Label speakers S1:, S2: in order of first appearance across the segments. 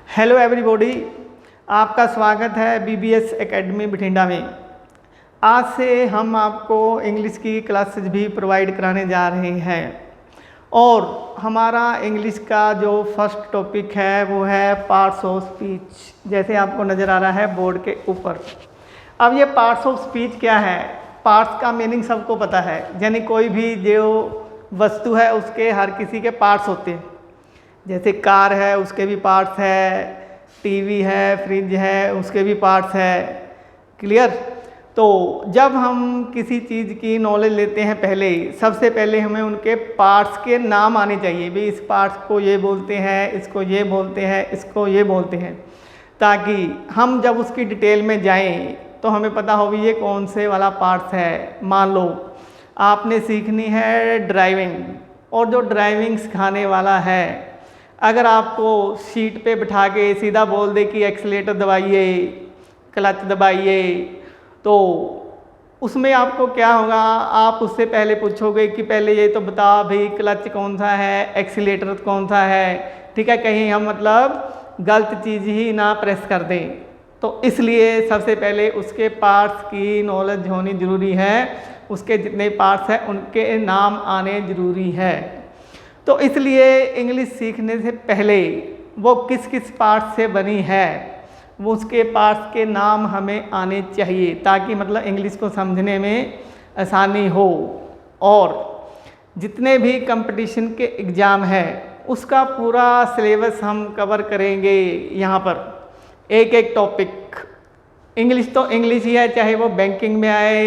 S1: Hello everybody, आपका स्वागत है बीबीएस एकेडमी बठिंडा में। आज से हम आपको इंग्लिश की क्लासेस भी प्रोवाइड कराने जा रहे हैं और हमारा इंग्लिश का जो फर्स्ट टॉपिक है वो है पार्ट्स ऑफ स्पीच। जैसे आपको नज़र आ रहा है बोर्ड के ऊपर। अब ये पार्ट्स ऑफ स्पीच क्या है? पार्ट्स का मीनिंग सबको पता है, यानी कोई भी जो वस्तु है उसके हर किसी के पार्ट्स होते हैं। जैसे कार है उसके भी पार्ट्स है, टीवी है, फ्रिज है, उसके भी पार्ट्स है। क्लियर? तो जब हम किसी चीज़ की नॉलेज लेते हैं सबसे पहले हमें उनके पार्ट्स के नाम आने चाहिए। भाई इस पार्ट्स को ये बोलते हैं, इसको ये बोलते हैं, इसको ये बोलते हैं, ताकि हम जब उसकी डिटेल में जाएं तो हमें पता हो भी ये कौन से वाला पार्ट्स है। मान लो आपने सीखनी है ड्राइविंग, और जो ड्राइविंग सिखाने वाला है अगर आपको सीट पे बिठा के सीधा बोल दे कि एक्सीलेटर दबाइए, क्लच दबाइए, तो उसमें आपको क्या होगा? आप उससे पहले पूछोगे कि पहले ये तो बता भाई क्लच कौन सा है, एक्सीलेटर कौन सा है। ठीक है, कहीं हम मतलब गलत चीज़ ही ना प्रेस कर दें। तो इसलिए सबसे पहले उसके पार्ट्स की नॉलेज होनी ज़रूरी है, उसके जितने पार्ट्स हैं उनके नाम आने ज़रूरी है। तो इसलिए इंग्लिश सीखने से पहले वो किस किस पार्ट से बनी है वो उसके पार्ट्स के नाम हमें आने चाहिए, ताकि मतलब इंग्लिश को समझने में आसानी हो। और जितने भी कंपटीशन के एग्ज़ाम है उसका पूरा सिलेबस हम कवर करेंगे यहाँ पर, एक एक टॉपिक। इंग्लिश तो इंग्लिश ही है, चाहे वो बैंकिंग में आए,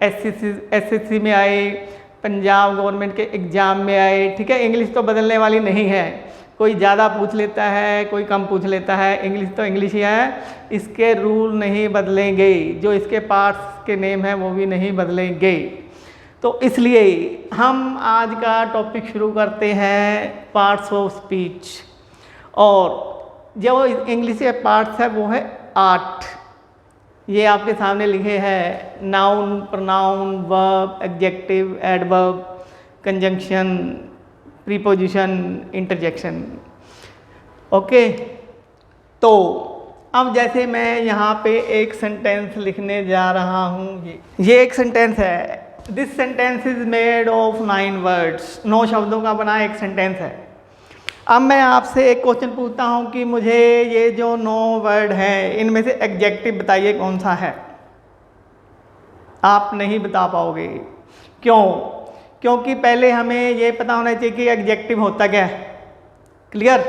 S1: एसएससी में आए, पंजाब गवर्नमेंट के एग्ज़ाम में आए। ठीक है, इंग्लिश तो बदलने वाली नहीं है। कोई ज़्यादा पूछ लेता है, कोई कम पूछ लेता है, इंग्लिश तो इंग्लिश ही है। इसके रूल नहीं बदलेंगे, जो इसके पार्ट्स के नेम हैं वो भी नहीं बदलेंगे। तो इसलिए हम आज का टॉपिक शुरू करते हैं पार्ट्स ऑफ स्पीच। और जो इंग्लिश के पार्ट्स है वो है 8। ये आपके सामने लिखे हैं: noun, pronoun, verb, adjective, adverb, conjunction, preposition, interjection. Okay, तो अब जैसे मैं यहाँ पे एक सेंटेंस लिखने जा रहा हूँ। ये एक सेंटेंस है। This sentence is made of 9 words. 9 शब्दों का बना एक सेंटेंस है। अब मैं आपसे एक क्वेश्चन पूछता हूँ कि मुझे ये जो 9 वर्ड हैं इनमें से एडजेक्टिव बताइए कौन सा है। आप नहीं बता पाओगे। क्यों? क्योंकि पहले हमें ये पता होना चाहिए कि एडजेक्टिव होता क्या है। क्लियर?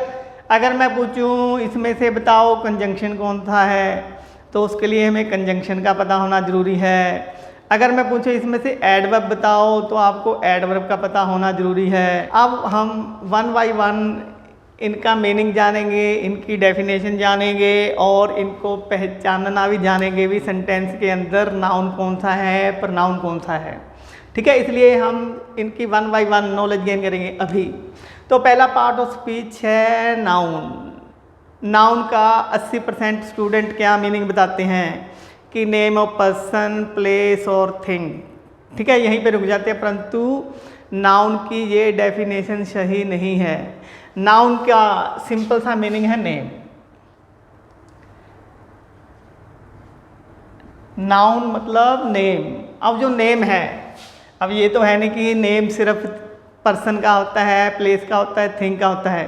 S1: अगर मैं पूछूं इसमें से बताओ कंजंक्शन कौन सा है, तो उसके लिए हमें कंजंक्शन का पता होना ज़रूरी है। अगर मैं पूछूं इसमें से एडवर्ब बताओ, तो आपको एडवर्ब का पता होना ज़रूरी है। अब हम 1 बाय 1 इनका मीनिंग जानेंगे, इनकी डेफिनेशन जानेंगे और इनको पहचानना भी जानेंगे भी सेंटेंस के अंदर नाउन कौन सा है, प्रोनाउन कौन सा है। ठीक है, इसलिए हम इनकी 1 बाय 1 नॉलेज गेन करेंगे अभी। तो पहला पार्ट ऑफ स्पीच है नाउन। नाउन का 80% स्टूडेंट क्या मीनिंग बताते हैं कि नेम ऑफ पर्सन, प्लेस और थिंग। ठीक है, यहीं पे रुक जाते हैं, परंतु नाउन की ये डेफिनेशन सही नहीं है। नाउन का सिंपल सा मीनिंग है नेम। नाउन मतलब नेम। अब जो नेम है, अब ये तो है नहीं कि नेम सिर्फ पर्सन का होता है, प्लेस का होता है, थिंग का होता है।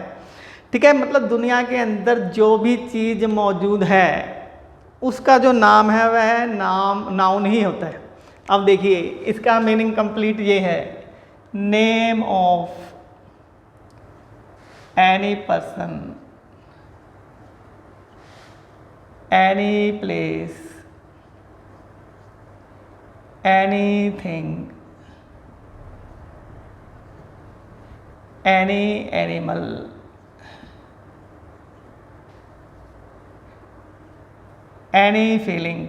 S1: ठीक है, मतलब दुनिया के अंदर जो भी चीज़ मौजूद है उसका जो नाम है वह नाउन ही होता है। अब देखिए इसका मीनिंग कंप्लीट ये है: name of any person, any place, anything, any animal, any feeling.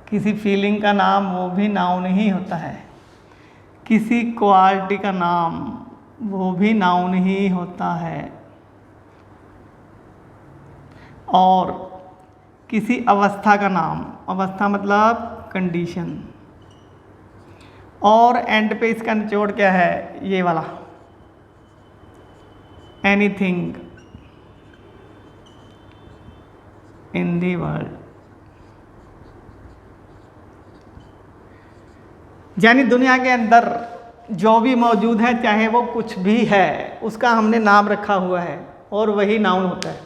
S1: किसी फीलिंग का नाम वो भी नाउन ही होता है। किसी क्वालिटी का नाम वो भी नाउन ही होता है। और किसी अवस्था का नाम, अवस्था मतलब कंडीशन। और एंड पे इसका निचोड़ क्या है? ये वाला एनीथिंग इन दी वर्ल्ड, यानी दुनिया के अंदर जो भी मौजूद है, चाहे वो कुछ भी है, उसका हमने नाम रखा हुआ है और वही नाउन होता है।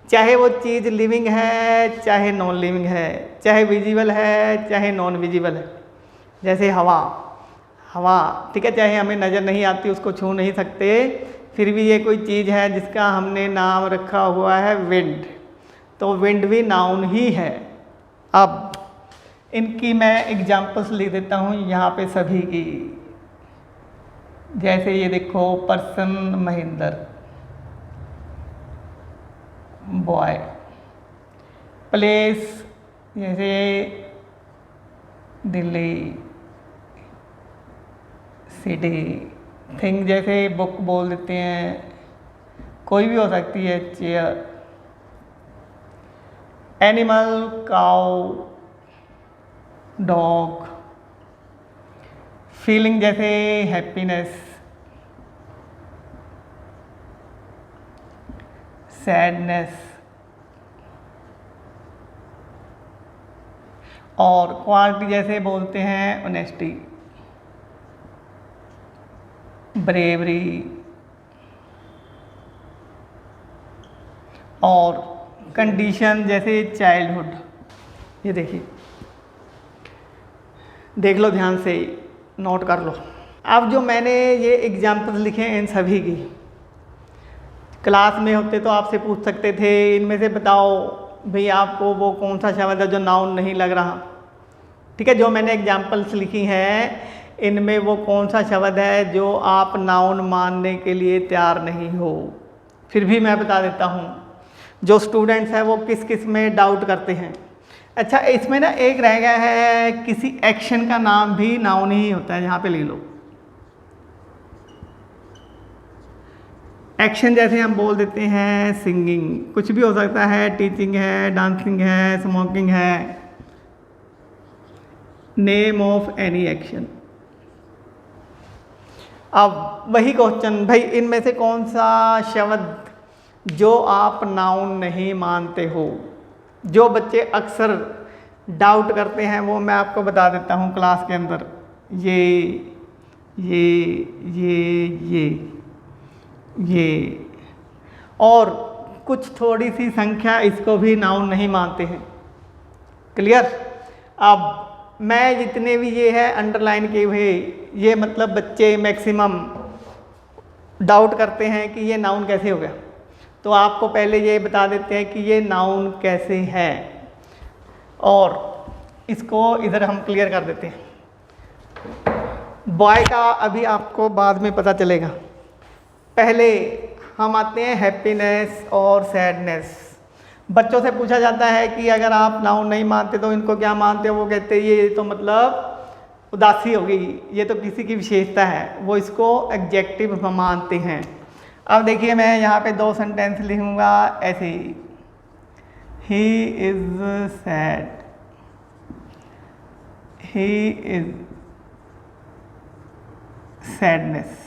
S1: चाहे वो चीज़ लिविंग है, चाहे नॉन लिविंग है, चाहे विजिबल है, चाहे नॉन विजिबल है। जैसे हवा, हवा ठीक है, चाहे हमें नज़र नहीं आती, उसको छू नहीं सकते, फिर भी ये कोई चीज़ है जिसका हमने नाम रखा हुआ है विंड, तो विंड भी नाउन ही है। अब इनकी मैं एग्जांपल्स लिख देता हूँ यहाँ पे सभी की। जैसे ये देखो, पर्सन महेंद्र, बॉय, प्लेस जैसे दिल्ली, सिटी, थिंग जैसे बुक बोल देते हैं, कोई भी हो सकती है, चेयर, एनिमल काऊ, डॉग, फीलिंग जैसे हैप्पीनेस, सैडनेस, और क्वालिटी जैसे बोलते हैं ऑनेस्टी, ब्रेवरी, और कंडीशन जैसे चाइल्डहुड। ये देखिए, देख लो ध्यान से, नोट कर लो। अब जो मैंने ये एग्जाम्पल्स लिखे हैं इन सभी की, क्लास में होते तो आपसे पूछ सकते थे इनमें से बताओ भाई आपको वो कौन सा शब्द है जो नाउन नहीं लग रहा। ठीक है, जो मैंने एग्जाम्पल्स लिखी हैं इनमें वो कौन सा शब्द है जो आप नाउन मानने के लिए तैयार नहीं हो। फिर भी मैं बता देता हूँ, जो स्टूडेंट्स हैं वो किस किस में डाउट करते हैं। अच्छा, इसमें ना एक रह गया है, किसी एक्शन का नाम भी नाउन ही होता है, यहाँ पे ले लो। एक्शन जैसे हम बोल देते हैं सिंगिंग, कुछ भी हो सकता है, टीचिंग है, डांसिंग है, स्मोकिंग है, नेम ऑफ एनी एक्शन। अब वही क्वेश्चन, भाई इनमें से कौन सा शब्द जो आप नाउन नहीं मानते हो, जो बच्चे अक्सर डाउट करते हैं वो मैं आपको बता देता हूँ क्लास के अंदर। ये और कुछ थोड़ी सी संख्या इसको भी नाउन नहीं मानते हैं। क्लियर? अब मैं जितने भी ये है अंडरलाइन किए हुए, ये मतलब बच्चे मैक्सिमम डाउट करते हैं कि ये नाउन कैसे हो गया, तो आपको पहले ये बता देते हैं कि ये नाउन कैसे है और इसको इधर हम क्लियर कर देते हैं। बॉय का अभी आपको बाद में पता चलेगा, पहले हम आते हैं हैप्पीनेस और सैडनेस। बच्चों से पूछा जाता है कि अगर आप नाउन नहीं मानते तो इनको क्या मानते हो, वो कहते हैं ये तो मतलब उदासी होगी, ये तो किसी की विशेषता है, वो इसको एडजेक्टिव मानते हैं। अब देखिए मैं यहाँ पे दो सेंटेंस लिखूँगा ऐसे ही, he is sad, he is sadness.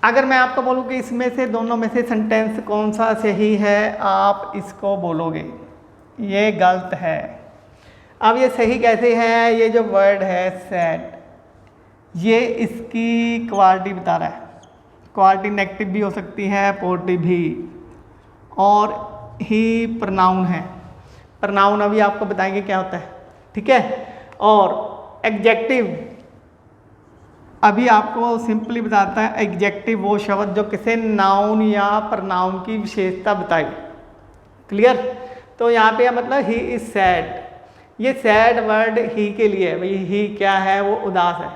S1: अगर मैं आपको बोलूँ कि इसमें से दोनों में से सेंटेंस कौन सा सही है, आप इसको बोलोगे ये गलत है। अब ये सही कैसे है, ये जो वर्ड है सैड, ये इसकी क्वालिटी बता रहा है। क्वालिटी नेगेटिव भी हो सकती है, पॉजिटिव भी, और ही प्रनाउन है। प्रनाउन अभी आपको बताएंगे क्या होता है, ठीक है। और एग्जेक्टिव अभी आपको सिंपली बताता है, एग्जेक्टिव वो शब्द जो किसी नाउन या प्रनाउन की विशेषता बताए। क्लियर? तो यहाँ पे मतलब ही इज सैड, ये सैड वर्ड ही के लिए है। भाई ही क्या है, वो उदास है,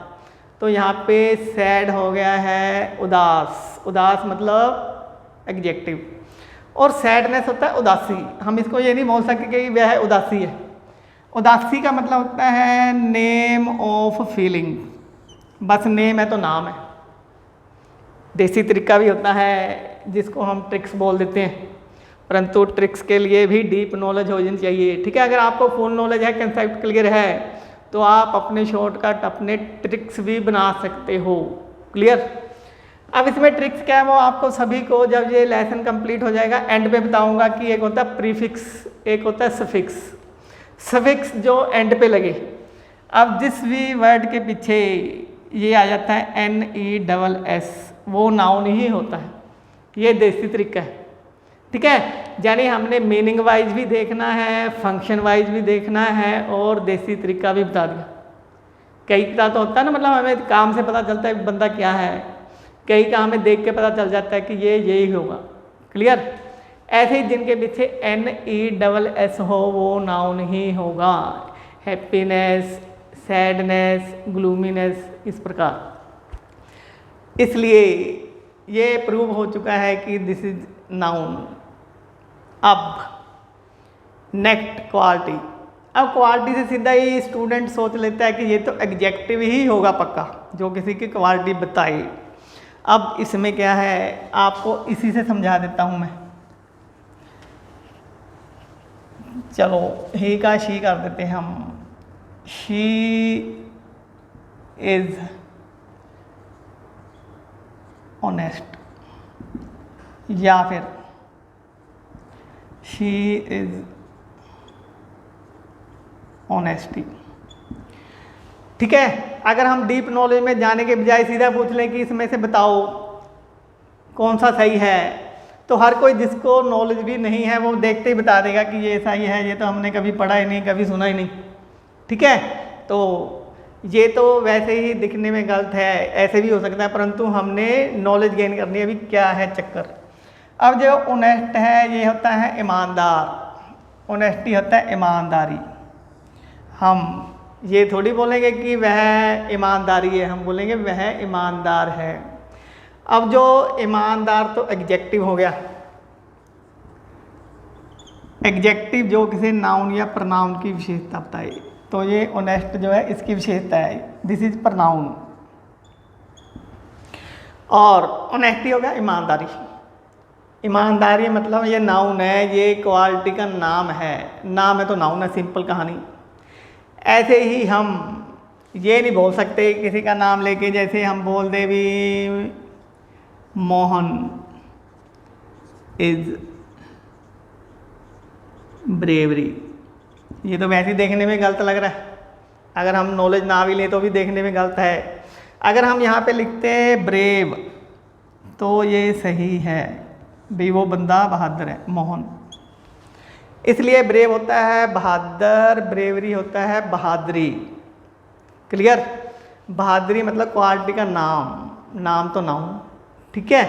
S1: तो यहाँ पे सैड हो गया है उदास। उदास मतलब एग्जेक्टिव। और सैडनेस होता है उदासी। हम इसको ये नहीं बोल सकते कि वह उदासी है। उदासी का मतलब होता है नेम ऑफ फीलिंग। बस नेम है तो नाम है। देसी तरीका भी होता है जिसको हम ट्रिक्स बोल देते हैं, परंतु ट्रिक्स के लिए भी डीप नॉलेज हो जानी चाहिए, ठीक है। अगर आपको फुल नॉलेज है, कंसेप्ट क्लियर है, तो आप अपने शॉर्टकट, अपने ट्रिक्स भी बना सकते हो। क्लियर? अब इसमें ट्रिक्स क्या है वो आपको सभी को जब ये लेसन कंप्लीट हो जाएगा एंड पे बताऊंगा कि एक होता है प्रीफिक्स, एक होता है सफिक्स। सफिक्स जो एंड पे लगे, अब जिस भी वर्ड के पीछे ये आ जाता है NESS वो नाउन ही होता है। ये देसी तरीका है, ठीक है। यानी हमने मीनिंग वाइज भी देखना है, फंक्शन वाइज भी देखना है और देसी तरीका भी बता दिया। कई का तो होता है ना, मतलब हमें काम से पता चलता है बंदा क्या है, कई का हमें देख के पता चल जाता है कि ये यही होगा। क्लियर। ऐसे ही जिनके पीछे NESS हो वो नाउन ही होगा। हैप्पीनेस, सैडनेस, ग्लूमीनेस, इस प्रकार। इसलिए ये प्रूव हो चुका है कि दिस इज नाउन। अब नेक्स्ट क्वालिटी। अब क्वालिटी से सीधा ही स्टूडेंट सोच लेता है कि ये तो एग्जेक्टिव ही होगा पक्का, जो किसी की क्वालिटी बताए। अब इसमें क्या है आपको इसी से समझा देता हूं मैं। चलो ही का शी कर देते हैं हम। शी इज ऑनेस्ट, या फिर शी इज ऑनेस्टी। ठीक है। अगर हम डीप नॉलेज में जाने के बजाय सीधा पूछ लें कि इसमें से बताओ कौन सा सही है, तो हर कोई जिसको नॉलेज भी नहीं है वो देखते ही बता देगा कि ये सही है, ये तो हमने कभी पढ़ा ही नहीं, कभी सुना ही नहीं। ठीक है। तो ये तो वैसे ही दिखने में गलत है, ऐसे भी हो सकता है, परंतु हमने नॉलेज गेन करनी है। अभी क्या है चक्कर। अब जो ऑनेस्ट है ये होता है ईमानदार। ऑनेस्टी होता है ईमानदारी। हम ये थोड़ी बोलेंगे कि वह ईमानदारी है, हम बोलेंगे वह ईमानदार है। अब जो ईमानदार तो एग्जेक्टिव हो गया। एग्जेक्टिव जो किसी नाउन या प्रनाउन की विशेषता बताए, तो ये ऑनेस्ट जो है इसकी विशेषता है, दिस इज प्रनाउन। और ऑनेस्टी हो गया ईमानदारी। ईमानदारी मतलब ये नाउन है, ये क्वालिटी का नाम है। नाम है तो नाउन है, सिंपल कहानी। ऐसे ही हम ये नहीं बोल सकते किसी का नाम लेके, जैसे हम बोल दे भी मोहन इज ब्रेवरी। ये तो वैसे ही देखने में गलत लग रहा है, अगर हम नॉलेज ना भी लें तो भी देखने में गलत है। अगर हम यहाँ पे लिखते हैं ब्रेव तो ये सही है, भी वो बंदा बहादुर है, मोहन। इसलिए ब्रेव होता है बहादुर, ब्रेवरी होता है बहादुरी। क्लियर। बहादुरी मतलब क्वालिटी का नाम, नाम तो नाउन। ठीक है।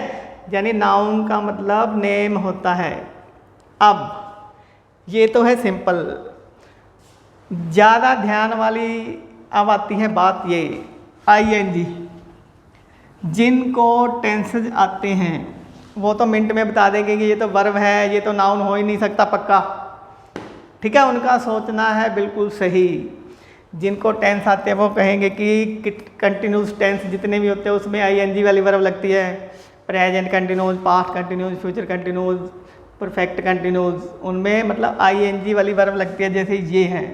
S1: यानी नाउन का मतलब नेम होता है। अब ये तो है सिंपल। ज़्यादा ध्यान वाली अब आती है बात ये ING। जिनको टेंसेज आते हैं वो तो मिनट में बता देंगे कि ये तो वर्ब है, ये तो नाउन हो ही नहीं सकता पक्का। ठीक है। उनका सोचना है बिल्कुल सही। जिनको टेंस आते हैं वो कहेंगे कि कंटिन्यूस टेंस जितने भी होते हैं उसमें ING वाली वर्ब लगती है। Present continuous, past continuous, future continuous, perfect continuous, उनमें मतलब ING वाली वर्ब लगती है। जैसे ये है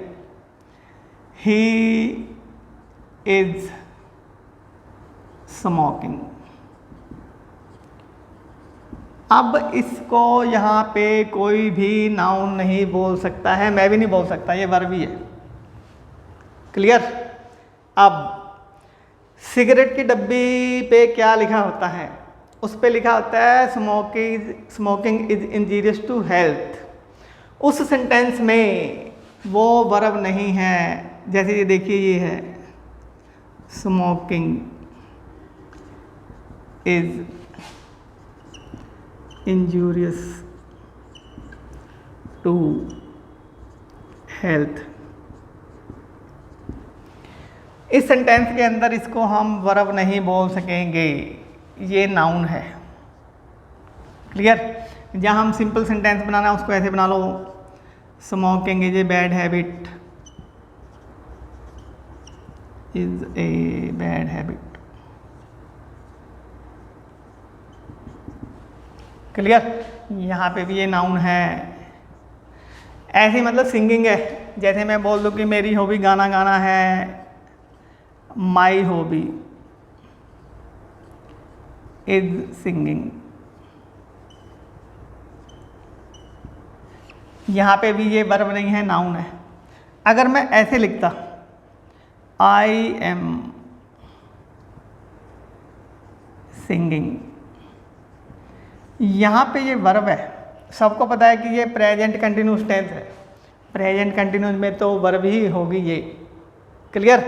S1: ही इज स्मोकिंग। अब इसको यहाँ पे कोई भी नाउन नहीं बोल सकता है, मैं भी नहीं बोल सकता, ये वर्ब ही है। क्लियर। अब सिगरेट की डब्बी पे क्या लिखा होता है, उस पे लिखा होता है smoking is injurious to health. उस सेंटेंस में वो वर्ब नहीं है। जैसे ये देखिए ये है smoking is injurious to health. इस सेंटेंस के अंदर इसको हम वर्ब नहीं बोल सकेंगे, ये नाउन है। क्लियर। जहाँ हम सिंपल सेंटेंस बनाना है उसको ऐसे बना लो, smoking is a bad habit, is a bad habit. Clear. यहाँ पे भी ये नाउन है। ऐसे मतलब सिंगिंग है, जैसे मैं बोल दूँ कि मेरी हॉबी गाना गाना है, माई हॉबी इज सिंगिंग। यहाँ पे भी ये वर्ब नहीं है, नाउन है। अगर मैं ऐसे लिखता आई एम सिंगिंग, यहाँ पे ये वर्ब है। सबको पता है कि ये प्रेजेंट कंटिन्यूस टेंस है, प्रेजेंट कंटिन्यूस में तो वर्ब ही होगी ये। क्लियर।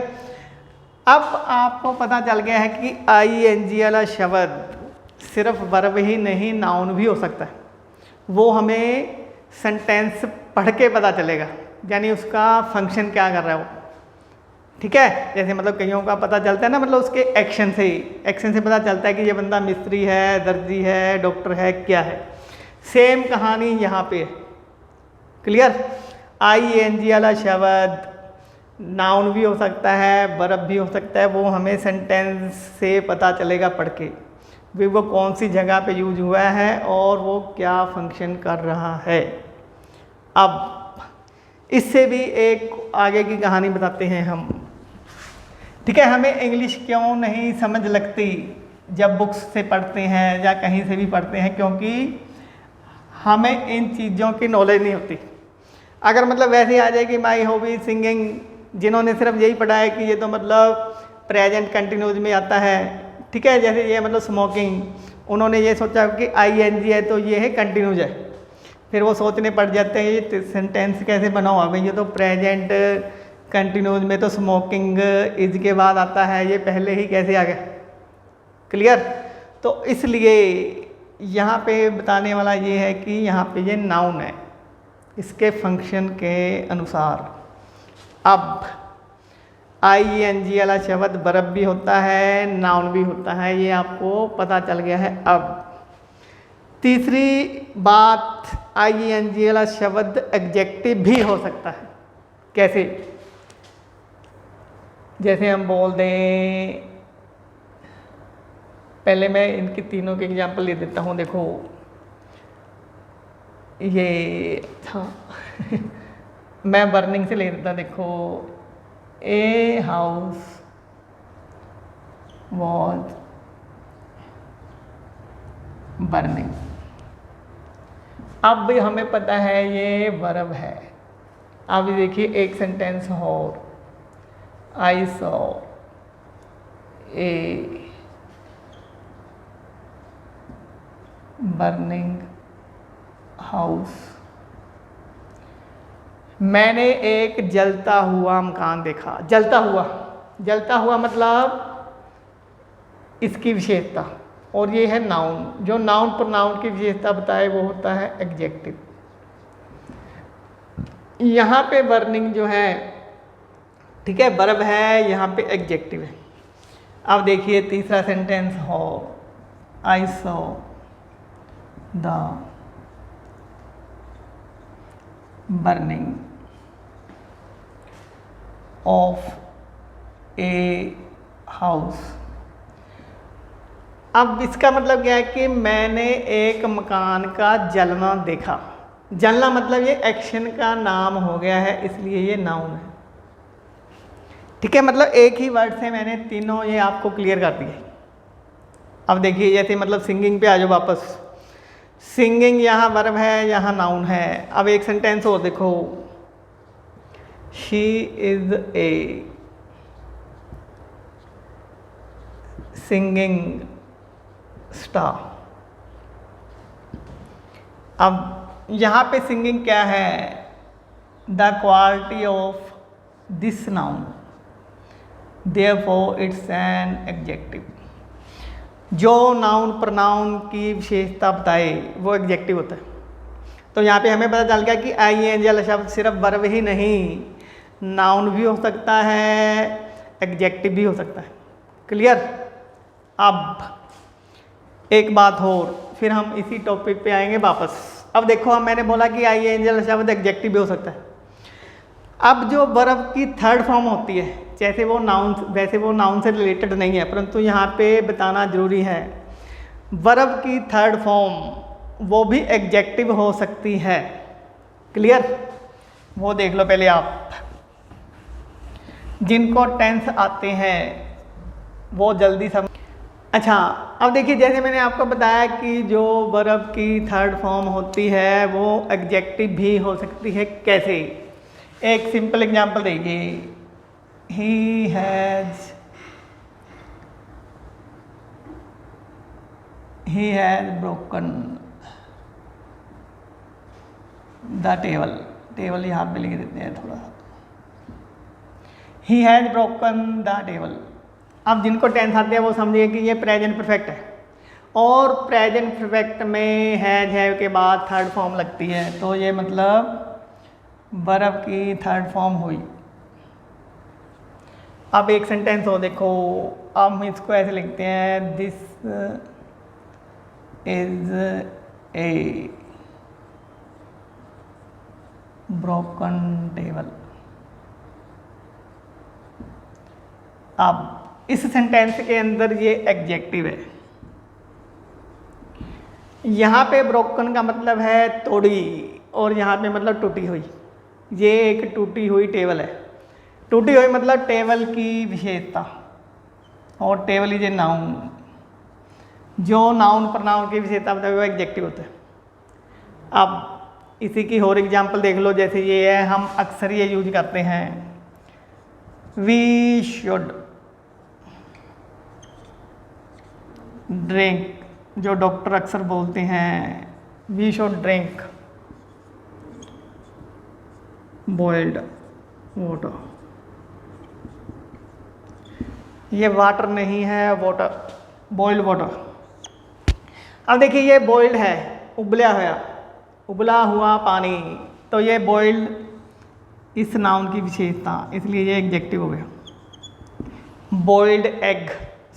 S1: अब आपको पता चल गया है कि ING वाला शब्द सिर्फ वर्ब ही नहीं नाउन भी हो सकता है। वो हमें सेंटेंस पढ़ के पता चलेगा, यानी उसका फंक्शन क्या कर रहा है वो। ठीक है, जैसे मतलब कईयों का पता चलता है ना, मतलब उसके एक्शन से पता चलता है कि ये बंदा मिस्त्री है, दर्जी है, डॉक्टर है, क्या है। सेम कहानी यहाँ पे है। क्लियर। ING वाला शब्द नाउन भी हो सकता है, वर्ब भी हो सकता है। वो हमें सेंटेंस से पता चलेगा पढ़ के भी वो कौन सी जगह पे यूज हुआ है और वो क्या फंक्शन कर रहा है। अब इससे भी एक आगे की कहानी बताते हैं हम। ठीक है, हमें इंग्लिश क्यों नहीं समझ लगती जब बुक्स से पढ़ते हैं या कहीं से भी पढ़ते हैं, क्योंकि हमें इन चीज़ों की नॉलेज नहीं होती। अगर मतलब वैसे आ जाए कि माई हॉबी सिंगिंग, जिन्होंने सिर्फ यही पढ़ा है कि ये तो मतलब प्रेजेंट कंटिन्यूज में आता है। ठीक है, जैसे ये मतलब स्मोकिंग, उन्होंने ये सोचा कि ING है तो ये है कंटिन्यूज है। फिर वो सोचने पड़ जाते हैं ये सेंटेंस कैसे बना हुआ भाई, ये तो प्रेजेंट कंटिन्यूज में तो स्मोकिंग इज के बाद आता है, ये पहले ही कैसे आ गया। क्लियर। तो इसलिए यहाँ पे बताने वाला ये है कि यहाँ पे ये नाउन है, इसके फंक्शन के अनुसार। अब ING वाला शब्द वर्ब भी होता है, नाउन भी होता है, ये आपको पता चल गया है। अब तीसरी बात, ING वाला शब्द एडजेक्टिव भी हो सकता है। कैसे? जैसे हम बोल दें, पहले मैं इनकी तीनों के एग्जांपल ले देता हूँ। देखो ये था मैं बर्निंग से ले देता। देखो, ए हाउस वॉज बर्निंग। अब भी हमें पता है ये वर्ब है। अब देखिए एक सेंटेंस और, I saw a burning house. मैंने एक जलता हुआ मकान देखा। जलता हुआ मतलब इसकी विशेषता, और ये है नाउन। जो नाउन पर नाउन की विशेषता बताए वो होता है एडजेक्टिव। यहाँ पे बर्निंग जो है, ठीक है, वर्ब है, यहाँ पे एडजेक्टिव है। अब देखिए तीसरा सेंटेंस हो, I saw the burning of a house. अब इसका मतलब क्या है कि मैंने एक मकान का जलना देखा। जलना मतलब ये एक्शन का नाम हो गया है, इसलिए ये नाउन है। ठीक है, मतलब एक ही वर्ड से मैंने तीनों ये आपको क्लियर कर दिए। अब देखिए जैसे मतलब सिंगिंग पे आ जाओ वापस। सिंगिंग यहाँ वर्ब है, यहाँ नाउन है। अब एक सेंटेंस और देखो, she is A singing star. अब यहाँ पे सिंगिंग क्या है? The quality of this noun, therefore it's an adjective. जो नाउन प्रनाउन की विशेषता बताए वो एडजेक्टिव होता है। तो यहाँ पे हमें पता चल गया कि ING वाला शब्द सिर्फ वर्ब ही नहीं, नाउन भी हो सकता है, एडजेक्टिव भी हो सकता है। क्लियर। अब एक बात और, फिर हम इसी टॉपिक पे आएंगे वापस। अब देखो, अब मैंने बोला कि ING वाला शब्द एडजेक्टिव भी हो सकता है। अब जो वर्ब की थर्ड फॉर्म होती है, जैसे वो नाउन, वैसे वो नाउन से रिलेटेड नहीं है, परंतु यहाँ पे बताना जरूरी है। वर्ब की थर्ड फॉर्म वो भी एडजेक्टिव हो सकती है। क्लियर। वो देख लो पहले आप। जिनको टेंस आते हैं वो जल्दी समझ। अच्छा, अब देखिए जैसे मैंने आपको बताया कि जो वर्ब की थर्ड फॉर्म होती है वो एग्जेक्टिव भी हो सकती है। कैसे? एक सिंपल एग्जांपल देखिए, he has broken the table. Table यहाँ पे लिख देते हैं थोड़ा। He has broken the table. अब जिनको टेंस आते हैं वो समझिए कि ये प्रेजेंट परफेक्ट है, और प्रेजेंट परफेक्ट में हैव के बाद थर्ड फॉर्म लगती है, तो ये मतलब वर्ब की थर्ड फॉर्म हुई। अब एक सेंटेंस हो देखो, अब हम इसको ऐसे लिखते हैं, this is A broken table. अब इस सेंटेंस के अंदर ये एग्जेक्टिव है। यहाँ पे ब्रोकन का मतलब है तोड़ी, और यहाँ पे मतलब टूटी हुई। ये एक टूटी हुई टेबल है। टूटी हुई मतलब टेबल की विशेषता, और टेबल इज ए नाउन। जो नाउन प्रनाउन की विशेषता बताए वो एग्जेक्टिव होता है। अब इसी की और एग्जांपल देख लो, जैसे ये है, हम अक्सर ये यूज करते हैं, वी शुड ड्रिंक। जो डॉक्टर अक्सर बोलते हैं, we should drink boiled water. ये वाटर नहीं है, वाटर, बॉइल्ड वाटर। अब देखिए ये बॉइल्ड है, उबला हुआ पानी, तो ये बॉइल्ड इस नाउन की विशेषता, इसलिए ये एग्जेक्टिव हो गया। बॉइल्ड एग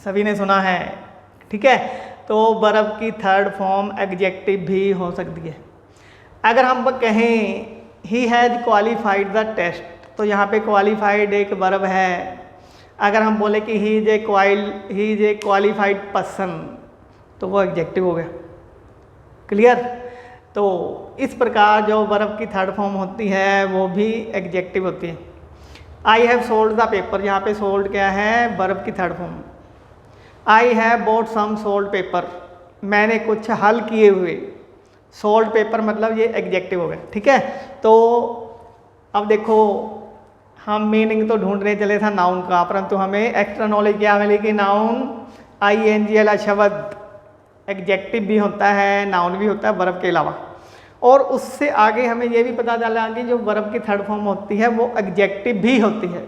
S1: सभी ने सुना है, ठीक है। तो वर्ब की थर्ड फॉर्म एग्जेक्टिव भी हो सकती है। अगर हम कहें he has qualified the test, तो यहाँ पे क्वालिफाइड एक वर्ब है। अगर हम बोले कि he is a qualified person, तो वो एग्जेक्टिव हो गया। क्लियर? तो इस प्रकार जो वर्ब की थर्ड फॉर्म होती है वो भी एग्जेक्टिव होती है। I have solved the paper, यहाँ पे सोल्ड क्या है? वर्ब की third form. I have bought some solved paper, मैंने कुछ हल किए हुए। सोल्ड पेपर मतलब ये एग्जेक्टिव हो गया, ठीक है। तो अब देखो, हम मीनिंग तो ढूंढने चले था नाउन का, परंतु हमें एक्स्ट्रा नॉलेज क्या मिली कि नाउन ING शब्द एग्जेक्टिव भी होता है, नाउन भी होता है वर्ब के अलावा। और उससे आगे हमें ये भी पता चला कि जो वर्ब की थर्ड फॉर्म होती है वो एग्जेक्टिव भी होती है,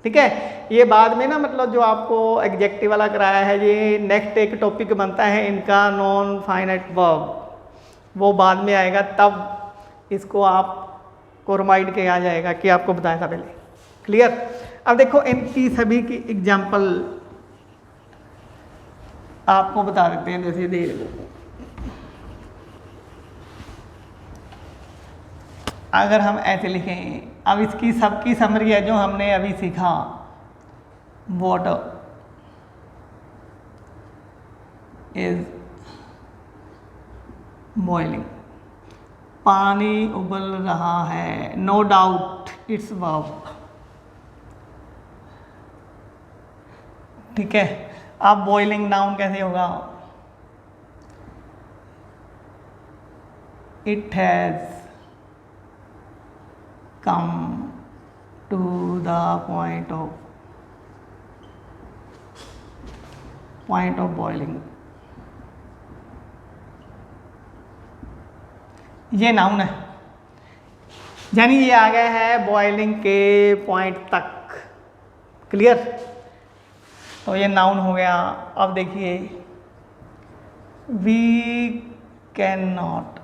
S1: ठीक है। ये बाद में ना, मतलब जो आपको एग्जेक्टिव वाला कराया है, ये नेक्स्ट एक टॉपिक बनता है इनका, नॉन फाइनाइट वर्ब, वो बाद में आएगा, तब इसको आपको रिमाइंड किया जाएगा कि आपको बताया था पहले। क्लियर? अब देखो इनकी सभी की एग्जाम्पल आपको बता देते हैं। जैसे दे, अगर हम ऐसे लिखें, अब इसकी सबकी समरी है जो हमने अभी सीखा। वाटर इज बॉइलिंग, पानी उबल रहा है। नो डाउट इट्स वर्ब, ठीक है। अब बॉइलिंग नाउन कैसे होगा? It has come to the point of boiling. ये नाउन है, यानी ये आ गया है बॉइलिंग के पॉइंट तक। क्लियर? तो ये नाउन हो गया। अब देखिए, वी कैन नॉट,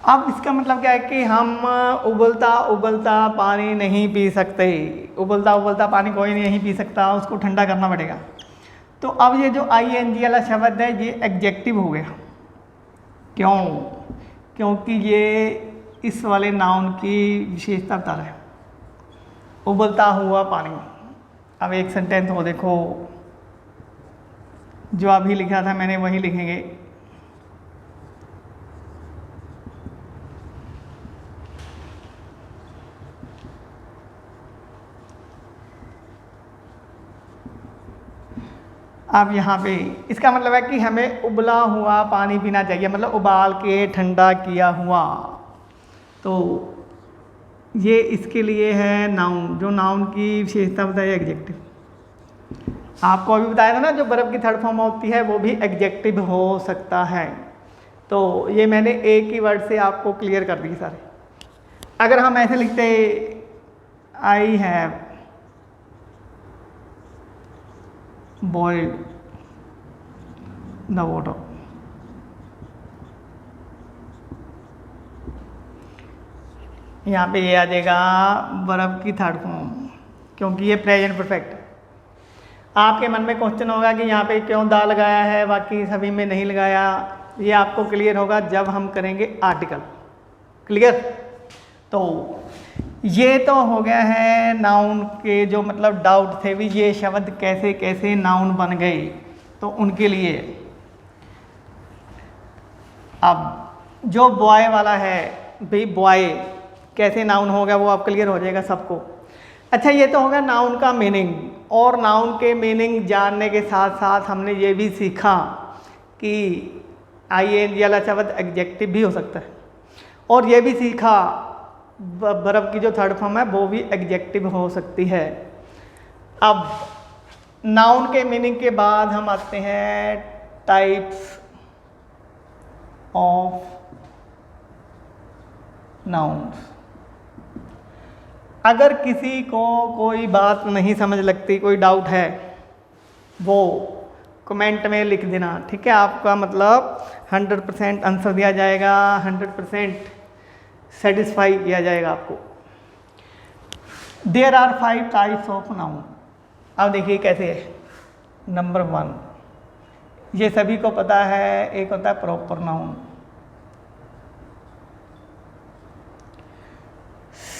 S1: अब इसका मतलब क्या है कि हम उबलता पानी नहीं पी सकते। उबलता पानी कोई नहीं पी सकता, उसको ठंडा करना पड़ेगा। तो अब ये जो ING वाला शब्द है ये एग्जेक्टिव हो गया। क्यों? क्योंकि ये इस वाले नाउन की विशेषता बता रहा है, उबलता हुआ पानी। अब एक सेंटेंस हो देखो, जो अभी लिखा था मैंने वही लिखेंगे। अब यहाँ पे इसका मतलब है कि हमें उबला हुआ पानी पीना चाहिए, मतलब उबाल के ठंडा किया हुआ। तो ये इसके लिए है नाउन, जो नाउन की विशेषता बताई एग्जेक्टिव। आपको अभी बताया था ना, जो वर्ब की थर्ड फॉर्म होती है वो भी एग्जेक्टिव हो सकता है। तो ये मैंने एक ही वर्ड से आपको क्लियर कर दिए सारे। अगर हम ऐसे लिखते I have boiled the water, यहाँ पे ये आ जाएगा वर्ब की थर्ड फॉर्म, क्योंकि ये प्रेजेंट परफेक्ट है। आपके मन में क्वेश्चन होगा कि यहाँ पे क्यों दा लगाया है, बाकी सभी में नहीं लगाया। ये आपको क्लियर होगा जब हम करेंगे आर्टिकल। क्लियर? तो ये तो हो गया है नाउन के जो मतलब डाउट थे भी, ये शब्द कैसे कैसे नाउन बन गए, तो उनके लिए। अब जो बॉय वाला है भाई, बॉय कैसे नाउन होगा वो आप क्लियर हो जाएगा सबको। अच्छा, ये तो होगा नाउन का मीनिंग, और नाउन के मीनिंग जानने के साथ साथ हमने ये भी सीखा कि ING वाला शब्द एग्जेक्टिव भी हो सकता है, और ये भी सीखा वर्ब की जो थर्ड फॉर्म है वो भी एग्जेक्टिव हो सकती है। अब नाउन के मीनिंग के बाद हम आते हैं टाइप्स ऑफ नाउन्स। अगर किसी को कोई बात नहीं समझ लगती, कोई डाउट है, वो कमेंट में लिख देना, ठीक है? आपका मतलब 100% आंसर दिया जाएगा, 100% सेटिस्फाई किया जाएगा आपको। There are 5 types of noun. अब देखिए कैसे है। नंबर 1, ये सभी को पता है, एक होता है proper noun.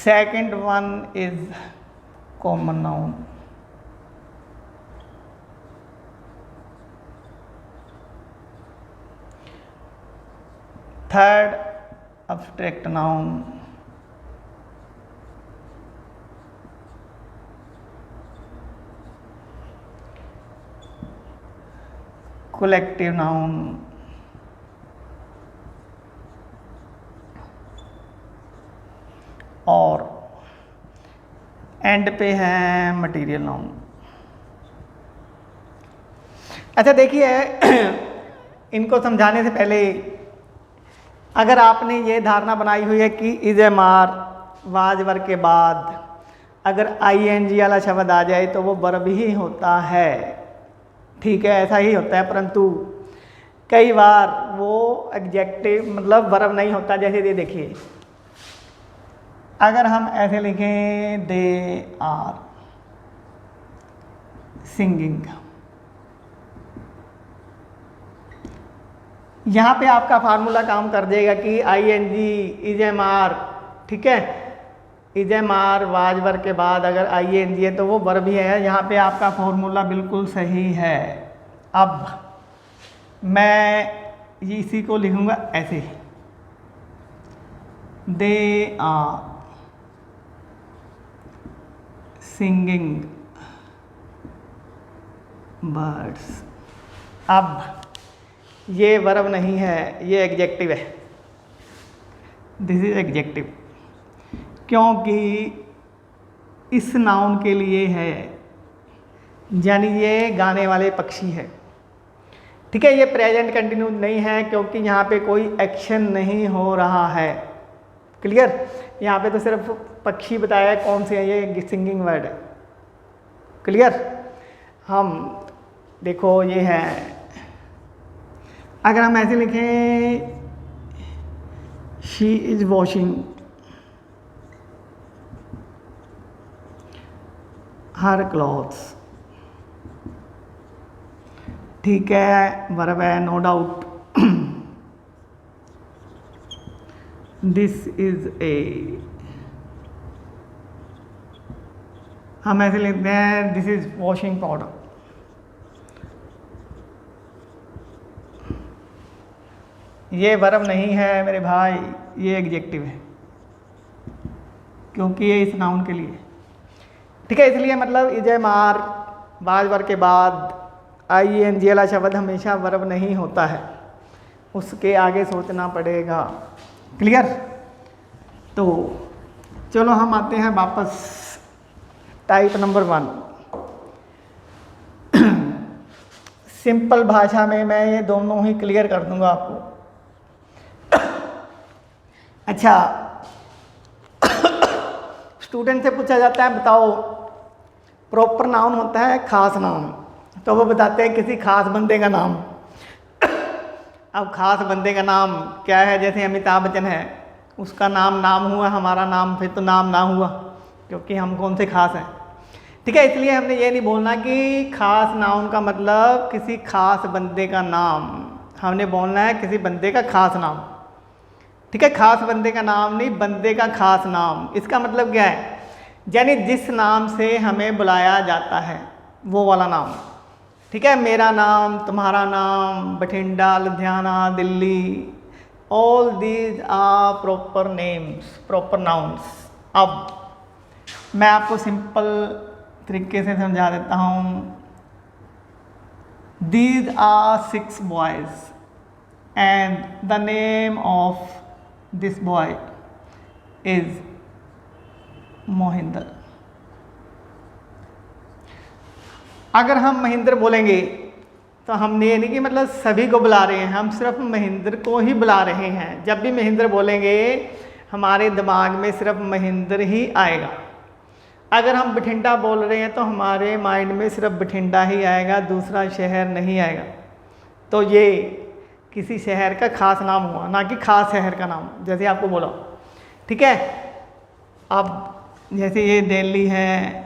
S1: Second one is common noun. Third abstract noun। collective noun। और एंड पे है मटेरियल नाउन। अच्छा देखिए, इनको समझाने से पहले अगर आपने ये धारणा बनाई हुई है कि इज़-एम-आर वाज वर्ब के बाद अगर ING वाला शब्द आ जाए तो वो वर्ब ही होता है, ठीक है, ऐसा ही होता है, परंतु कई बार वो एग्जेक्टिव मतलब वर्ब नहीं होता। जैसे ये देखिए, अगर हम ऐसे लिखें दे आर सिंगिंग, यहाँ पे आपका फार्मूला काम कर देगा कि ING इज़-एम-आर, ठीक है, इज़-एम-आर वाज वर्ब के बाद अगर ING है तो वो वर्ब ही है। यहाँ पे आपका फार्मूला बिल्कुल सही है। अब मैं इसी को लिखूँगा ऐसे, दे आर सिंगिंग बर्ड्स। अब ये वर्ब नहीं है, ये एग्जेक्टिव है। दिस इज एग्जेक्टिव, क्योंकि इस नाउन के लिए है, यानी ये गाने वाले पक्षी है, ठीक है। ये प्रेजेंट कंटिन्यूस नहीं है क्योंकि यहाँ पे कोई एक्शन नहीं हो रहा है। क्लियर? यहाँ पे तो सिर्फ पक्षी बताया है कौन से है, ये सिंगिंग वर्ड है। क्लियर? हम देखो ये है, अगर हम ऐसे लिखें she is washing her clothes, ठीक है, वर्ब है no doubt. This is a, हम ऐसे लिखते हैं दिस इज वॉशिंग पाउडर। ये वर्ब नहीं है मेरे भाई, ये एग्जेक्टिव है, क्योंकि ये इस नाउन के लिए, ठीक है। इसलिए मतलब इज़-एम-आर वाज वर्ब के बाद ING वाला शब्द हमेशा वर्ब नहीं होता है, उसके आगे सोचना पड़ेगा। क्लियर? तो चलो हम आते हैं वापस टाइप नंबर 1। सिंपल भाषा में मैं ये दोनों ही क्लियर कर दूंगा आपको। अच्छा, स्टूडेंट से पूछा जाता है बताओ प्रॉपर नाउन होता है खास नाम, तो वो बताते हैं किसी खास बंदे का नाम। अब खास बंदे का नाम क्या है? जैसे अमिताभ बच्चन है, उसका नाम हुआ, हमारा नाम फिर तो नाम ना हुआ, क्योंकि हम कौन से खास हैं। ठीक है, इसलिए हमने ये नहीं बोलना कि खास नाउन का मतलब किसी खास बंदे का नाम, हमने बोलना है किसी बंदे का खास नाम। ठीक है, खास बंदे का नाम नहीं, बंदे का खास नाम। इसका मतलब क्या है? यानी जिस नाम से हमें बुलाया जाता है वो वाला नाम। ठीक है, मेरा नाम, तुम्हारा नाम, Bathinda, Ludhiana, Delhi, all these are proper names, proper nouns. अब मैं आपको सिंपल तरीके से समझा देता हूँ। These are 6 boys and the name of this boy is Mohinder. अगर हम महेंद्र बोलेंगे तो हमने ये नहीं कि मतलब सभी को बुला रहे हैं, हम सिर्फ महेंद्र को ही बुला रहे हैं। जब भी महेंद्र बोलेंगे हमारे दिमाग में सिर्फ महेंद्र ही आएगा। अगर हम बठिंडा बोल रहे हैं तो हमारे माइंड में सिर्फ बठिंडा ही आएगा, दूसरा शहर नहीं आएगा। तो ये किसी शहर का खास नाम हुआ, ना कि खास शहर का नाम, जैसे आपको बोला। ठीक है, अब जैसे ये दिल्ली है,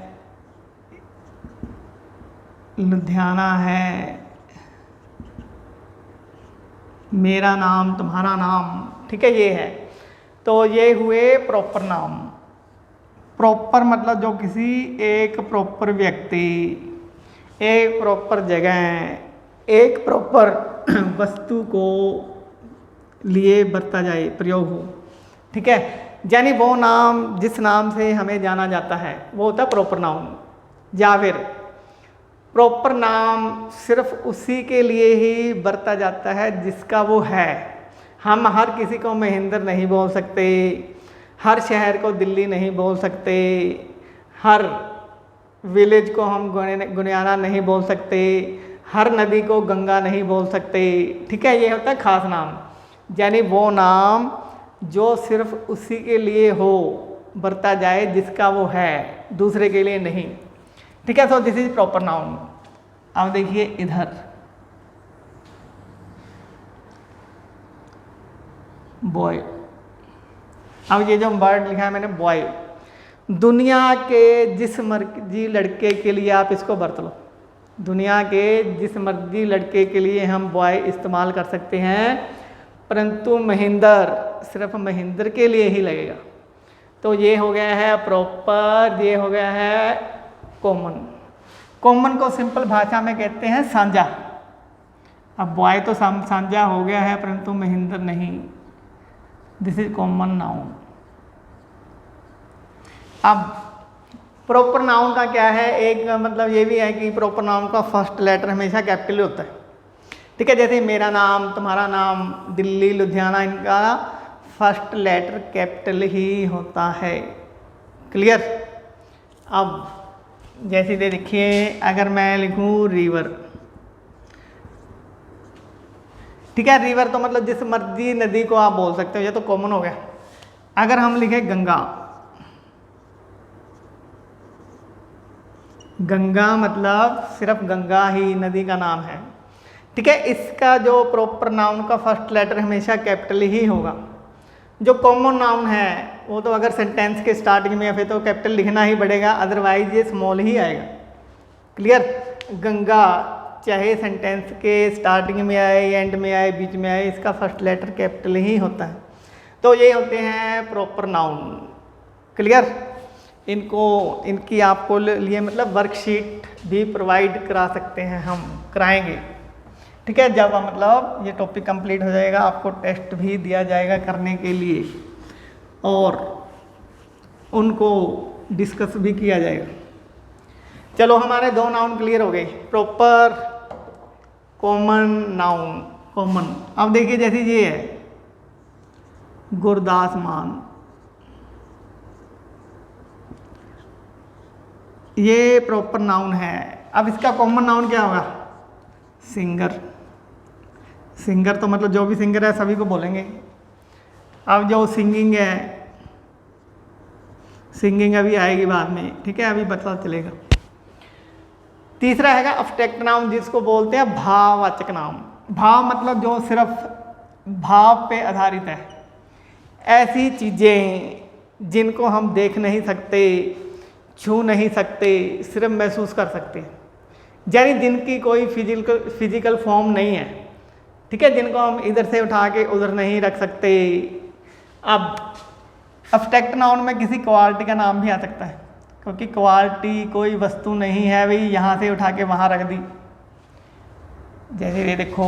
S1: लुधियाना है, मेरा नाम, तुम्हारा नाम, ठीक है, ये है। तो ये हुए प्रॉपर नाम। प्रॉपर मतलब जो किसी एक प्रॉपर व्यक्ति, एक प्रॉपर जगह, एक प्रॉपर वस्तु को लिए बरता जाए, प्रयोग हो। ठीक है, यानी वो नाम जिस नाम से हमें जाना जाता है वो होता है प्रॉपर नाउन। या फिर प्रॉपर नाम सिर्फ उसी के लिए ही बरता जाता है जिसका वो है। हम हर किसी को महेंद्र नहीं बोल सकते, हर शहर को दिल्ली नहीं बोल सकते, हर विलेज को हम गुनियाना नहीं बोल सकते, हर नदी को गंगा नहीं बोल सकते। ठीक है, ये होता है खास नाम, यानी वो नाम जो सिर्फ उसी के लिए हो, बरता जाए जिसका वो है, दूसरे के लिए नहीं। ठीक है, so this is proper noun. अब देखिए इधर बॉय। अब ये जो वर्ड लिखा है मैंने बॉय, दुनिया के जिस मर्जी लड़के के लिए आप इसको बरत लो, दुनिया के जिस मर्जी लड़के के लिए हम बॉय इस्तेमाल कर सकते हैं, परंतु महेंद्र सिर्फ महेंद्र के लिए ही लगेगा। तो ये हो गया है प्रॉपर, ये हो गया है कॉमन। कॉमन को सिंपल भाषा में कहते हैं साझा। अब बॉय तो साझा हो गया है, परंतु महेंद्र नहीं। This is common noun. अब प्रॉपर नाउन का क्या है, एक मतलब ये भी है कि प्रॉपर नाउन का फर्स्ट लेटर हमेशा कैपिटल होता है। ठीक है, जैसे मेरा नाम, तुम्हारा नाम, दिल्ली, लुधियाना, इनका फर्स्ट लेटर कैपिटल ही होता है। क्लियर? अब जैसे देखिए, अगर मैं लिखूं रिवर, ठीक है, रिवर तो मतलब जिस मर्जी नदी को आप बोल सकते हो, ये तो कॉमन हो गया। अगर हम लिखे गंगा, गंगा मतलब सिर्फ गंगा ही नदी का नाम है। ठीक है, इसका जो प्रॉपर नाउन का फर्स्ट लेटर हमेशा कैपिटल ही होगा। जो कॉमन नाउन है वो तो अगर सेंटेंस के स्टार्टिंग में या फिर तो कैपिटल लिखना ही पड़ेगा, अदरवाइज ये स्मॉल ही आएगा। क्लियर? गंगा चाहे सेंटेंस के स्टार्टिंग में आए, एंड में आए, बीच में आए, इसका फर्स्ट लेटर कैपिटल ही होता है। तो ये होते हैं प्रॉपर नाउन। क्लियर? इनकी आपको लिए मतलब वर्कशीट भी प्रोवाइड करा सकते हैं, हम कराएंगे। ठीक है, जब मतलब ये टॉपिक कंप्लीट हो जाएगा आपको टेस्ट भी दिया जाएगा करने के लिए, और उनको डिस्कस भी किया जाएगा। चलो, हमारे दो नाउन क्लियर हो गए, प्रॉपर कॉमन नाउन, कॉमन। अब देखिए जैसे ये है गुरदास मान, ये प्रॉपर नाउन है। अब इसका कॉमन नाउन क्या होगा? सिंगर। सिंगर तो मतलब जो भी सिंगर है सभी को बोलेंगे। अब जो सिंगिंग है, सिंगिंग अभी आएगी बाद में, ठीक है, अभी पता चलेगा। तीसरा हैगा अब्स्ट्रैक्ट नाउन, जिसको बोलते हैं भाववाचक नाम। भाव मतलब जो सिर्फ भाव पे आधारित है, ऐसी चीज़ें जिनको हम देख नहीं सकते, छू नहीं सकते, सिर्फ महसूस कर सकते हैं, यानी जिनकी कोई फिजिकल फॉर्म नहीं है, ठीक है, जिनको हम इधर से उठा के उधर नहीं रख सकते। अब अब्स्ट्रैक्ट नाउन में किसी क्वालिटी का नाम भी आ सकता है, क्योंकि क्वालिटी कोई वस्तु नहीं है भाई यहाँ से उठा के वहाँ रख दी। जैसे ये देखो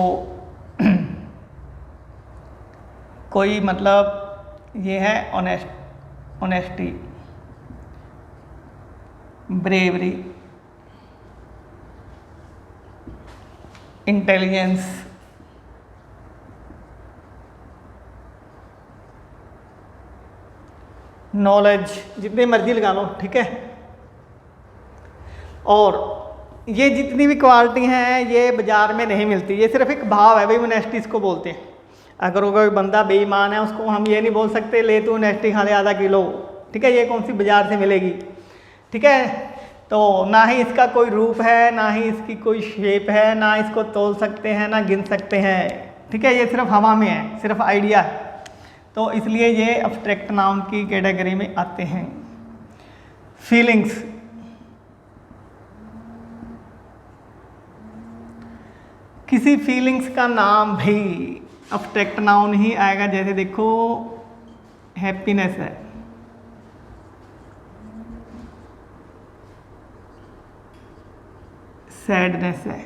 S1: कोई मतलब ये है ऑनेस्टी, ब्रेवरी, इंटेलिजेंस, नॉलेज, जितनी मर्जी लगा लो, ठीक है। और ये जितनी भी क्वालिटी हैं ये बाज़ार में नहीं मिलती, ये सिर्फ एक भाव है भाई, ऑनेस्टी इसको बोलते हैं। अगर कोई बंदा बेईमान है उसको हम ये नहीं बोल सकते ले तू ऑनेस्टी खा ले आधा किलो, ठीक है, ये कौन सी बाज़ार से मिलेगी, ठीक है। तो ना ही इसका कोई रूप है, ना ही इसकी कोई शेप है, ना इसको तोल सकते हैं, ना गिन सकते हैं, ठीक है, ये सिर्फ हवा में है, सिर्फ आइडिया है। तो इसलिए ये अब्स्ट्रैक्ट नाउन की कैटेगरी में आते हैं। फीलिंग्स, किसी फीलिंग्स का नाम भी अब्स्ट्रैक्ट नाउन ही आएगा। जैसे देखो हैप्पीनेस है, सैडनेस है।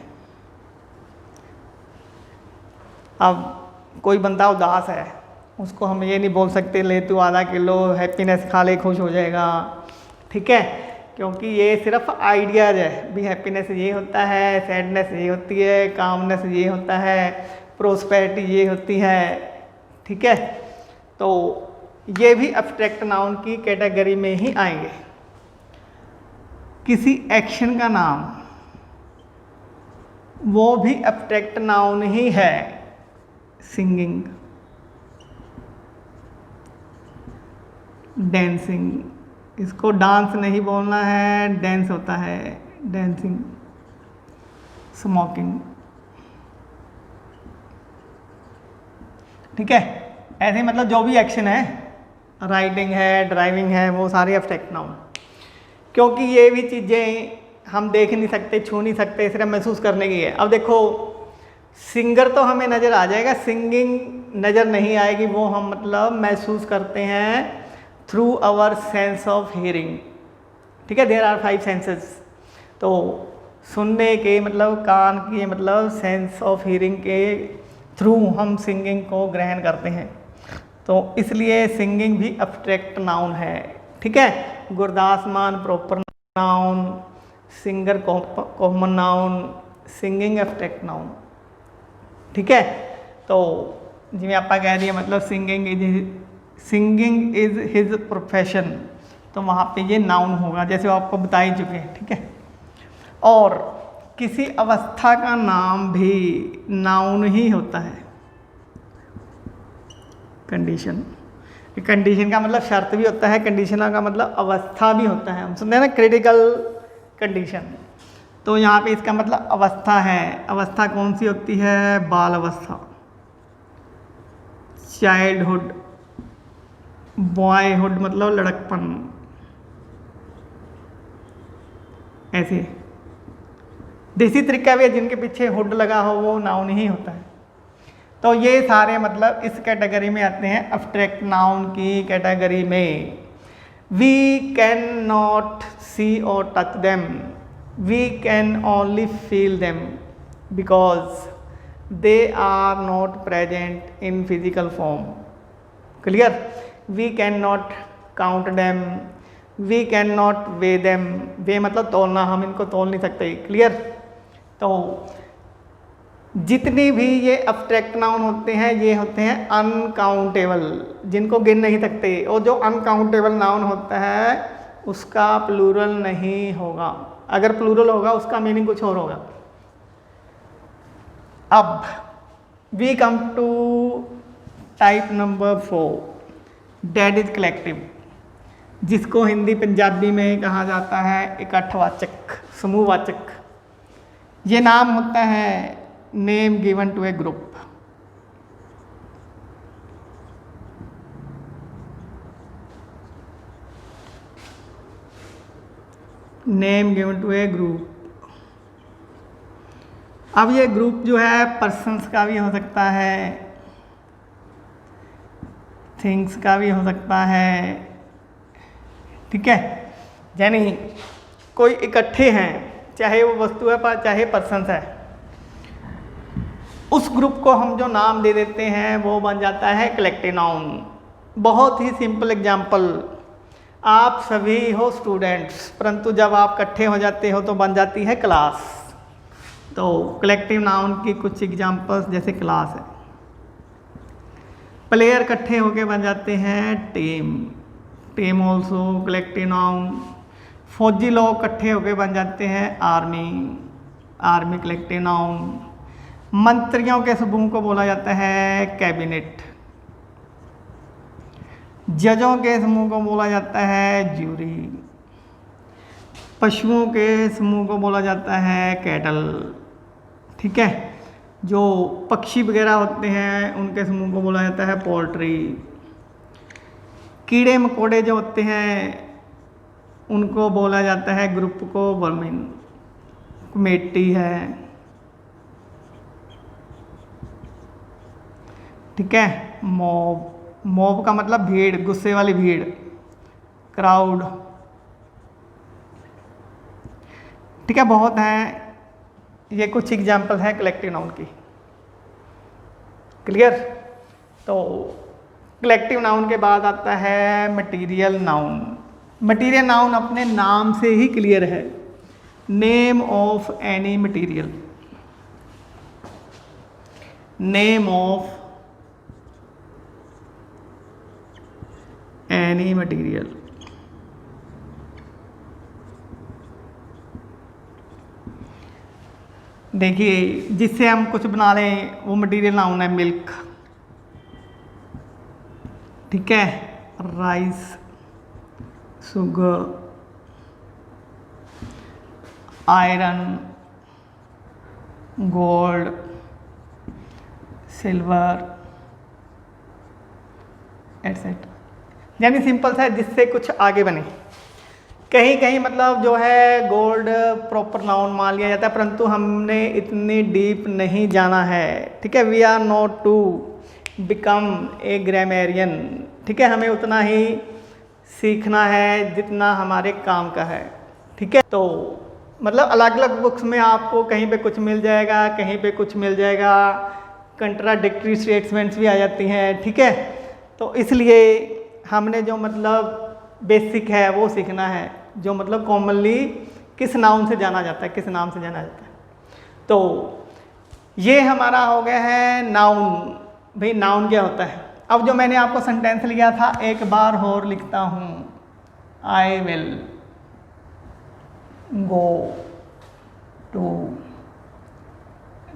S1: अब कोई बंदा उदास है, उसको हम ये नहीं बोल सकते ले तू आधा किलो हैप्पीनेस खा ले खुश हो जाएगा, ठीक है, क्योंकि ये सिर्फ आइडियाज है भी। हैप्पीनेस ये होता है, सैडनेस ये होती है, कामनेस ये होता है, प्रोस्पेरिटी ये होती है, ठीक है। तो ये भी अब्स्ट्रैक्ट नाउन की कैटेगरी में ही आएंगे। किसी एक्शन का नाम, वो भी अब्स्ट्रैक्ट नाउन ही है। सिंगिंग, डांसिंग, इसको डांस नहीं बोलना है, डांस होता है, डांसिंग। स्मोकिंग, ठीक है, ऐसे मतलब जो भी एक्शन है, राइटिंग है, ड्राइविंग है, वो सारे अब्स्ट्रैक्ट नाउन, क्योंकि ये भी चीज़ें हम देख नहीं सकते, छू नहीं सकते, सिर्फ महसूस करने की है। अब देखो सिंगर तो हमें नज़र आ जाएगा, सिंगिंग नज़र नहीं आएगी, वो हम मतलब महसूस करते हैं through our sense of hearing, ठीक है। There are 5 senses. तो सुनने के मतलब कान के मतलब सेंस ऑफ हियरिंग के थ्रू हम सिंगिंग को ग्रहण करते हैं, तो इसलिए सिंगिंग भी अब्स्ट्रैक्ट नाउन है, ठीक है। गुरदास मान proper noun, singer common noun, singing abstract noun, ठीक है। तो जिवें आप कह दिए मतलब सिंगिंग इज हिज प्रोफेशन, तो वहाँ पे ये नाउन होगा, जैसे आपको बता ही चुके हैं, ठीक है। और किसी अवस्था का नाम भी नाउन ही होता है। कंडीशन, कंडीशन का मतलब शर्त भी होता है, कंडीशन का मतलब अवस्था भी होता है। हम सुनते हैं ना क्रिटिकल कंडीशन, तो यहाँ पे इसका मतलब अवस्था है। अवस्था कौन सी होती है? बाल अवस्था, चाइल्डहुड, बॉयहुड मतलब लड़कपन, ऐसे। देसी तरीका भी है, जिनके पीछे हुड लगा हो वो नाउन ही होता है। तो ये सारे मतलब इस कैटेगरी में आते हैं, अब्स्ट्रैक्ट नाउन की कैटेगरी में। वी कैन नॉट सी और touch them, we can only feel them because they are not present in physical form. Clear? We can not count them, we can not weigh them, weigh मतलब तोलना, हम इनको तोल नहीं सकते। Clear? तो जितनी भी ये अब्स्ट्रैक्ट नाउन होते हैं ये होते हैं अनकाउंटेबल, जिनको गिन नहीं सकते। और जो अनकाउंटेबल नाउन होता है उसका प्लूरल नहीं होगा, अगर प्लूरल होगा उसका मीनिंग कुछ और होगा। अब we come to type number 4, that is collective, जिसको हिंदी पंजाबी में कहा जाता है इकट्ठवाचक, समूहवाचक। ये नाम होता है name given to a group. Name given to a group. अब ये ग्रुप जो है पर्सन्स का भी हो सकता है, थिंग्स का भी हो सकता है, ठीक है। यानी कोई इकट्ठे हैं, चाहे वो वस्तु है पर चाहे पर्सन्स है, उस ग्रुप को हम जो नाम दे देते हैं वो बन जाता है कलेक्टिव नाउन। बहुत ही सिंपल एग्जांपल, आप सभी हो स्टूडेंट्स, परंतु जब आप इकट्ठे हो जाते हो तो बन जाती है क्लास। तो कलेक्टिव नाउन की कुछ एग्जांपल्स जैसे क्लास है। प्लेयर इकट्ठे होके बन जाते हैं team, team also collective noun. फौजी लोग इकट्ठे होके बन जाते हैं आर्मी, आर्मी कलेक्टिव नाउन। मंत्रियों के समूह को बोला जाता है कैबिनेट। जजों के समूह को बोला जाता है ज्यूरी। पशुओं के समूह को बोला जाता है कैटल, ठीक है। जो पक्षी वगैरह होते हैं उनके समूह को बोला जाता है पोल्ट्री। कीड़े मकोड़े जो होते हैं उनको बोला जाता है ग्रुप को वर्मिन। कमेटी है, ठीक है। मॉब, मॉब का मतलब भीड़, गुस्से वाली भीड़, क्राउड, ठीक है। बहुत हैं, ये कुछ एग्जाम्पल है कलेक्टिव नाउन की। क्लियर। तो कलेक्टिव नाउन के बाद आता है मटीरियल नाउन। मटीरियल नाउन अपने नाम से ही क्लियर है, name of any material, name of any material. देखिए जिससे हम कुछ बना लें वो मटीरियल नाउन है। मिल्क, ठीक है, rice, sugar, iron, gold, silver, etcetera. यानी सिंपल सा है, जिससे कुछ आगे बने। कहीं कहीं मतलब जो है गोल्ड प्रॉपर नाउन मान लिया जाता है, परंतु हमने इतनी डीप नहीं जाना है, ठीक है। We are not to become a grammarian, ठीक है। हमें उतना ही सीखना है जितना हमारे काम का है, ठीक है। तो मतलब अलग अलग बुक्स में आपको कहीं पे कुछ मिल जाएगा, कहीं पे कुछ मिल जाएगा, कंट्राडिक्टरी स्टेटमेंट्स भी आ जाती हैं, ठीक है। तो इसलिए हमने जो मतलब बेसिक है वो सीखना है, जो मतलब कॉमनली किस नाउन से जाना जाता है, किस नाम से जाना जाता है। तो ये हमारा हो गया है नाउन। भाई नाउन क्या होता है। अब जो मैंने आपको सेंटेंस लिया था एक बार और लिखता हूँ, I will go to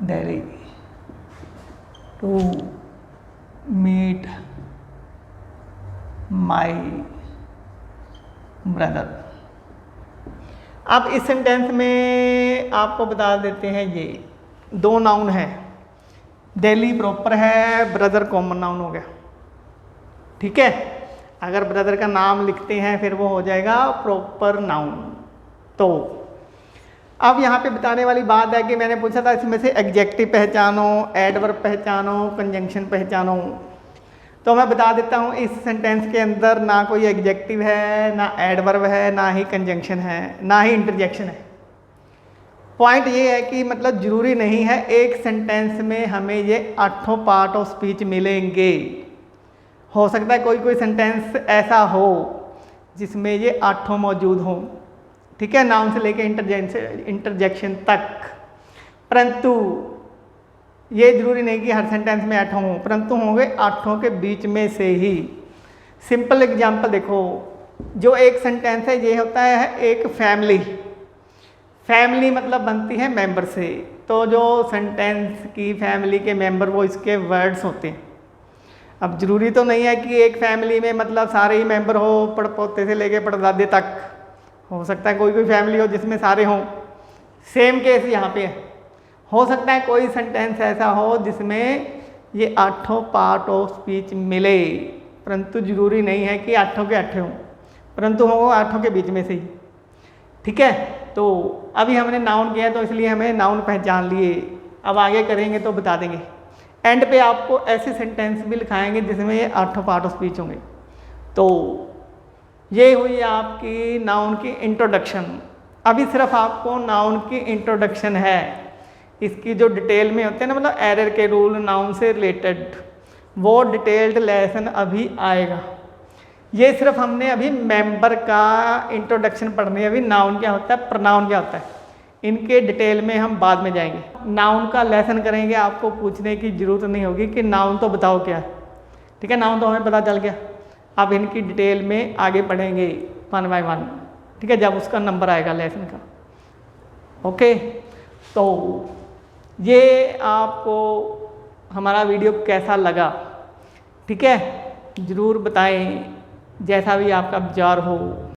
S1: Delhi to meet my brother. अब इस सेंटेंस में आपको बता देते हैं ये दो नाउन है, दिल्ली प्रॉपर है, ब्रदर कॉमन नाउन हो गया, ठीक है। अगर ब्रदर का नाम लिखते हैं फिर वो हो जाएगा प्रॉपर नाउन। तो अब यहाँ पे बताने वाली बात है कि मैंने पूछा था इसमें से एडजेक्टिव पहचानो, एडवर्ब पहचानो, कंजंक्शन पहचानो। तो मैं बता देता हूँ इस सेंटेंस के अंदर ना कोई एडजेक्टिव है, ना एडवर्ब है, ना ही कंजंक्शन है, ना ही इंटरजेक्शन है। पॉइंट ये है कि मतलब ज़रूरी नहीं है एक सेंटेंस में हमें ये 8 पार्ट ऑफ स्पीच मिलेंगे। हो सकता है कोई कोई सेंटेंस ऐसा हो जिसमें ये 8 मौजूद हों, ठीक है, नाउन से लेके इंटरजेक्शन तक। परंतु ये जरूरी नहीं कि हर सेंटेंस में 8 हों, परंतु होंगे 8 के बीच में से ही। सिंपल एग्जांपल देखो, जो एक सेंटेंस है ये होता है एक फैमिली। फैमिली मतलब बनती है मेंबर से, तो जो सेंटेंस की फैमिली के मेंबर वो इसके वर्ड्स होते हैं। अब जरूरी तो नहीं है कि एक फैमिली में मतलब सारे ही मेंबर हो, पड़पोते से लेके पड़दादे तक। हो सकता है कोई कोई फैमिली हो जिसमें सारे हों। सेम केस यहाँ पे है। हो सकता है कोई सेंटेंस ऐसा हो जिसमें ये 8 पार्ट ऑफ स्पीच मिले, परंतु जरूरी नहीं है कि 8 के 8 हों, परंतु हो 8 के बीच में से ही। ठीक है, तो अभी हमने नाउन किया तो इसलिए हमें नाउन पहचान लिए। अब आगे करेंगे तो बता देंगे। एंड पे आपको ऐसे सेंटेंस भी लिखाएंगे जिसमें ये 8 पार्ट ऑफ स्पीच होंगे। तो ये हुई आपकी नाउन की इंट्रोडक्शन। अभी सिर्फ आपको नाउन की इंट्रोडक्शन है। इसकी जो डिटेल में होते हैं ना, मतलब एरर के रूल नाउन से रिलेटेड, वो डिटेल्ड लेसन अभी आएगा। ये सिर्फ हमने अभी मेंबर का इंट्रोडक्शन पढ़नी है। अभी नाउन क्या होता है, प्रोनाउन क्या होता है, इनके डिटेल में हम बाद में जाएंगे। नाउन का लेसन करेंगे, आपको पूछने की ज़रूरत नहीं होगी कि नाउन तो बताओ क्या है। ठीक है, नाउन तो हमें पता चल गया। अब इनकी डिटेल में आगे पढ़ेंगे 1 बाय 1। ठीक है, जब उसका नंबर आएगा लेसन का। ओके, तो ये आपको हमारा वीडियो कैसा लगा, ठीक है, ज़रूर बताएं, जैसा भी आपका विचार हो।